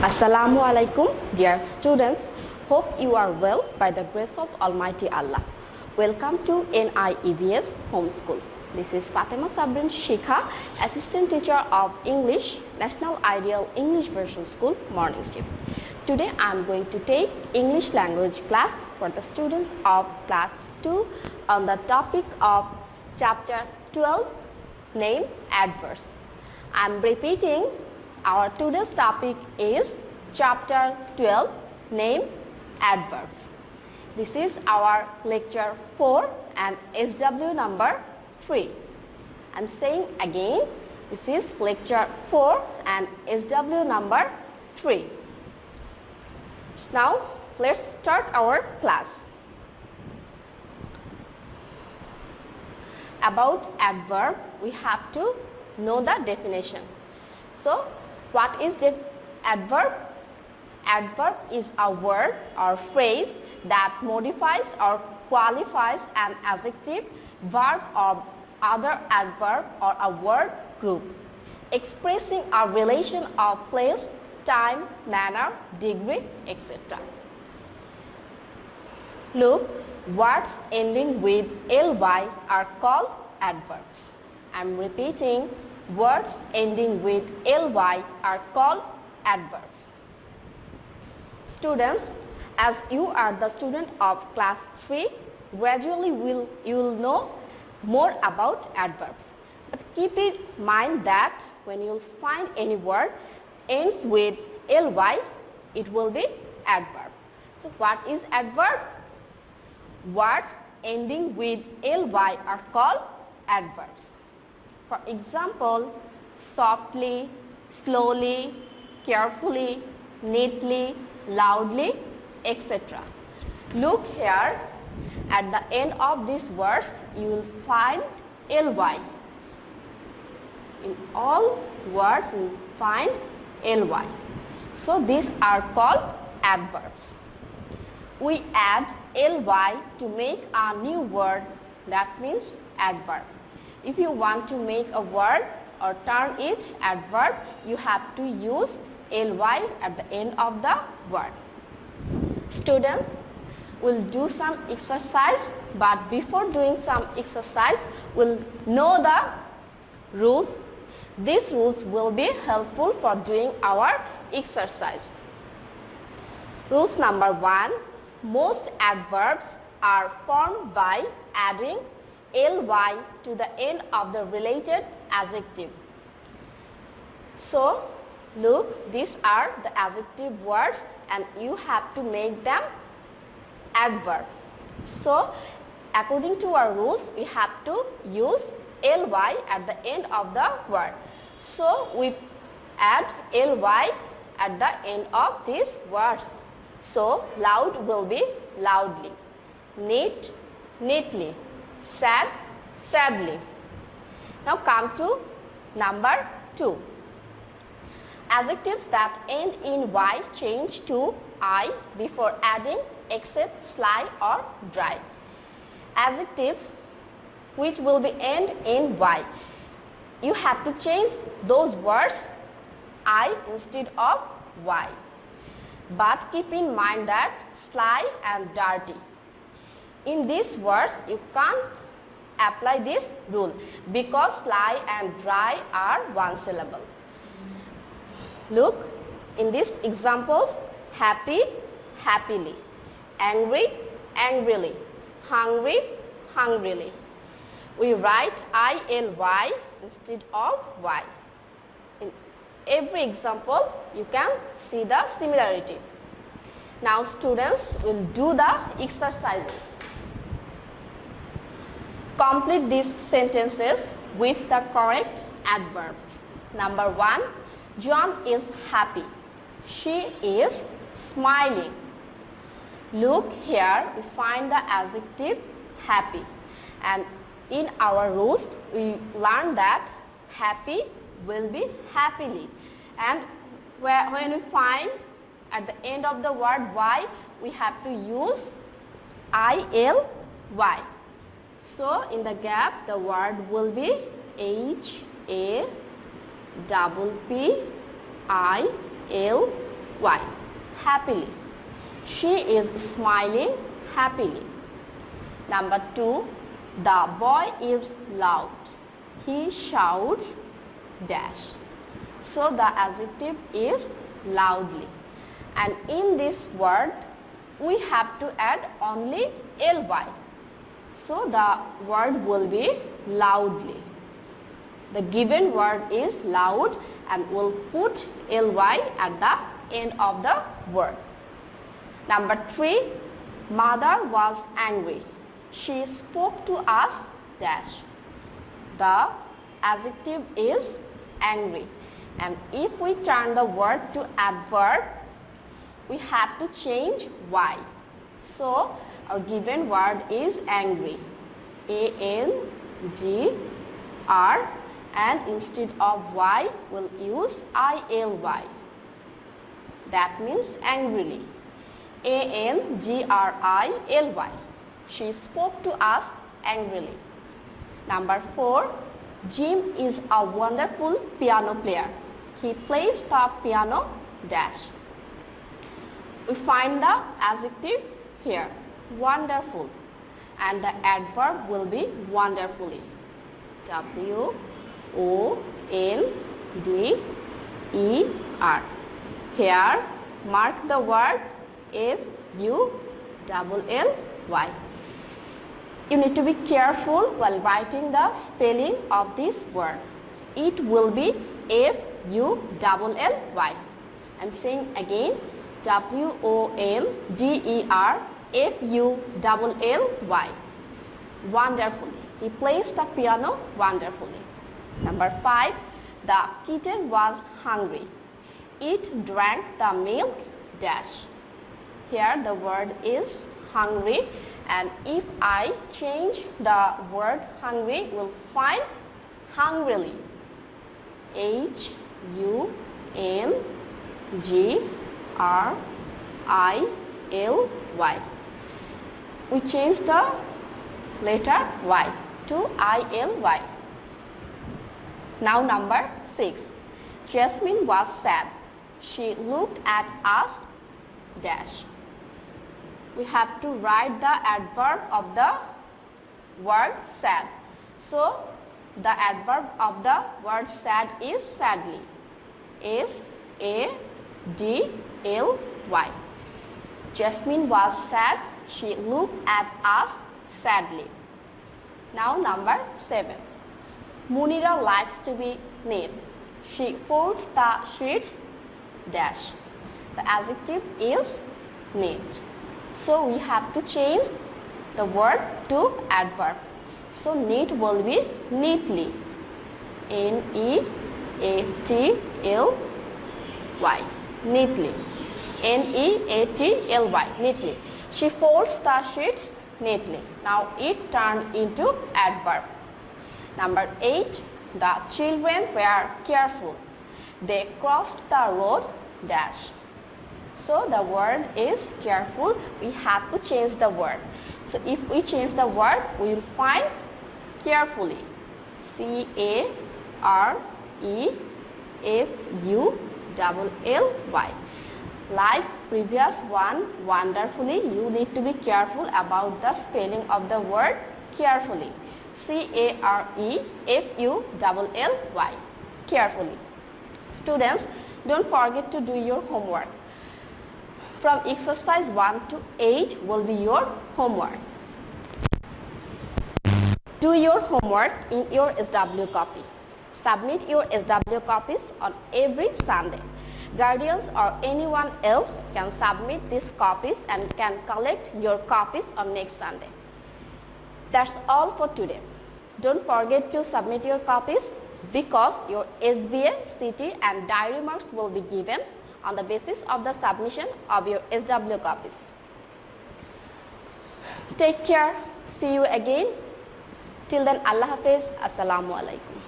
Assalamu alaikum, dear students. Hope you are well by the grace of Almighty Allah. Welcome to NIEVS Homeschool. This is Fatima Sabrin Shikha, Assistant Teacher of English, National Ideal English Version School, Morning Shift. Today I am going to take English language class for the students of class 2 on the topic of Chapter 12, named Adverbs. I am repeating. Our today's topic is Chapter 12, named Adverbs. This is our Lecture 4 and SW number 3. I am saying again, this is Lecture 4 and SW number 3. Now, let's start our class. About adverb, we have to know the definition. So, what is the adverb? Adverb is a word or phrase that modifies or qualifies an adjective, verb or other adverb or a word group, expressing a relation of place, time, manner, degree, etc. Look, words ending with ly are called adverbs. I am repeating. Words ending with ly are called adverbs. Students, as you are the student of class 3, gradually you will know more about adverbs. But keep in mind that when you find any word ends with ly, it will be adverb. So what is adverb? Words ending with ly are called adverbs. For example, softly, slowly, carefully, neatly, loudly, etc. Look here, at the end of these words, you will find ly. In all words, you will find ly. So, these are called adverbs. We add ly to make a new word, that means adverb. If you want to make a word or turn it adverb, you have to use ly at the end of the word. Students, will do some exercise, but before doing some exercise, we'll know the rules. These rules will be helpful for doing our exercise. Rules number 1, most adverbs are formed by adding ly to the end of the related adjective. So, look, these are the adjective words and you have to make them adverb. So, according to our rules, we have to use ly at the end of the word. So, we add ly at the end of these words. So, loud will be loudly, neat, neatly, sad, sadly. Now come to number 2. Adjectives that end in y change to I before adding except sly or dry. Adjectives which will be end in y. You have to change those words I instead of y. But keep in mind that sly and dirty. In these words, you can't apply this rule because sly and dry are one syllable. Look, in these examples, happy, happily, angry, angrily, hungry, hungrily. We write ILY instead of Y. In every example, you can see the similarity. Now students will do the exercises. Complete these sentences with the correct adverbs. Number 1, John is happy. She is smiling. Look here, we find the adjective happy. And in our rules, we learn that happy will be happily. And when we find at the end of the word y, we have to use ILY. So, in the gap, the word will be HAPPY. Y. Happily. She is smiling happily. Number 2. The boy is loud. He shouts dash. So the adjective is loudly. And in this word, we have to add only ly. So the word will be loudly. The given word is loud and we'll put ly at the end of the word. Number 3. Mother was angry. She spoke to us dash. The adjective is angry. And if we turn the word to adverb, we have to change y. So our given word is angry. angr, and instead of y we'll use ily. That means angrily. angrily. She spoke to us angrily. Number 4. Jim is a wonderful piano player. He plays the piano dash. We find the adjective here, wonderful, and the adverb will be wonderfully. W-O-N-D-E-R. Here mark the word F-U-L-L-Y. You need to be careful while writing the spelling of this word. It will be F-U-L-L-Y. I'm saying again, W-O-N-D-E-R-F-U-L-L-Y. Wonderfully. He plays the piano wonderfully. Number 5. The kitten was hungry. It drank the milk dash. Here the word is hungry, and if I change the word hungry, we'll find hungrily. H-U-N-G-R-I-L-Y. We change the letter Y to I-L-Y. Now number 6. Jasmine was sad. She looked at us dash. We have to write the adverb of the word sad. So the adverb of the word sad is sadly. S-A-D-L-Y. Jasmine was sad. She looked at us sadly. Now number 7. Munira likes to be neat. She folds the sheets dash. The adjective is neat. So we have to change the word to adverb. So neat will be neatly. N-E-A-T-L-Y. Neatly. N-E-A-T-L-Y. Neatly. She folds the sheets neatly. Now it turned into adverb. Number 8. The children were careful. They crossed the road dash. So the word is careful. We have to change the word. So if we change the word, we will find carefully. C-A-R-E-F-U-L-L-Y. Like previous one, wonderfully, you need to be careful about the spelling of the word carefully. C-A-R-E-F-U-L-L-Y. Carefully. Students, don't forget to do your homework. From exercise 1 to 8 will be your homework. Do your homework in your SW copy. Submit your SW copies on every Sunday. Guardians or anyone else can submit these copies and can collect your copies on next Sunday. That's all for today. Don't forget to submit your copies because your SBA, CT and diary marks will be given on the basis of the submission of your SW copies. Take care. See you again. Till then, Allah Hafiz. Assalamu alaikum.